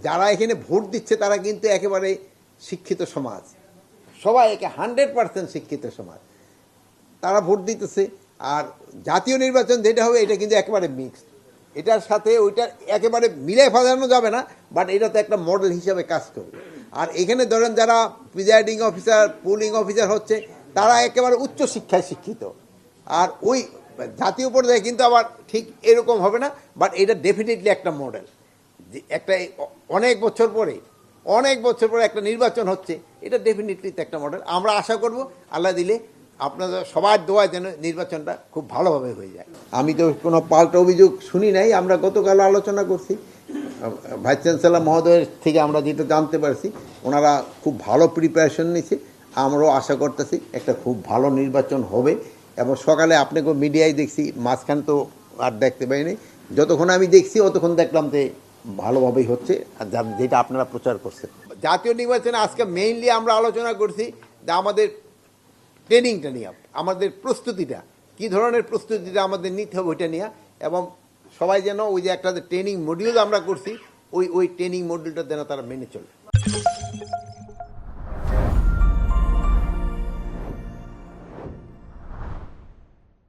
যারা এখানে ভোট দিচ্ছে তারা কিন্তু একেবারে শিক্ষিত সমাজ, সবাই একে 100% শিক্ষিত সমাজ, তারা ভোট দিতেছে। আর জাতীয় নির্বাচন যেটা হবে এটা কিন্তু একেবারে মিক্সড, এটার সাথে ওইটার একেবারে মিলে ফেলানো যাবে না, বাট এটা তো একটা মডেল হিসাবে কাজ করবে। আর এখানে ধরেন যারা প্রিজাইডিং অফিসার, পোলিং অফিসার হচ্ছে, তারা একেবারে উচ্চ শিক্ষায় শিক্ষিত। আর ওই জাতীয় পর্যায়ে কিন্তু আবার ঠিক এরকম হবে না, বাট এটা ডেফিনেটলি একটা মডেল। একটা অনেক বছর পরে একটা নির্বাচন হচ্ছে, এটা ডেফিনেটলি একটা মডেল। আমরা আশা করব আল্লাহ দিলে আপনাদের সবার দোয়া যেন নির্বাচনটা খুব ভালোভাবে হয়ে যায়। আমি তো কোনো পাল্টা অভিযোগ শুনি নাই। আমরা গতকাল আলোচনা করছি ভাইস চ্যান্সেলর মহোদয়ের থেকে, আমরা যেটা জানতে পারছি ওনারা খুব ভালো প্রিপারেশন নিচ্ছে। আমরাও আশা করতেছি একটা খুব ভালো নির্বাচন হবে। এবং সকালে আপনাকে মিডিয়ায় দেখছি, মাঝখান তো আর দেখতে পাইনি, যতক্ষণ আমি দেখছি অতক্ষণ দেখলাম যে ভালোভাবেই হচ্ছে, আর যেটা আপনারা প্রচার করছেন। জাতীয় নির্বাচনে আজকে মেইনলি আমরা আলোচনা করছি যে আমাদের ট্রেনিংটা নিয়ে, আমাদের প্রস্তুতিটা কী ধরনের প্রস্তুতিটা আমাদের নিতে হবে ওইটা নিয়ে, এবং সবাই যেন ওই যে একটা ট্রেনিং মডিউল আমরা করছি ওই ট্রেনিং মডিউলটা যেন তারা মেনে চলে।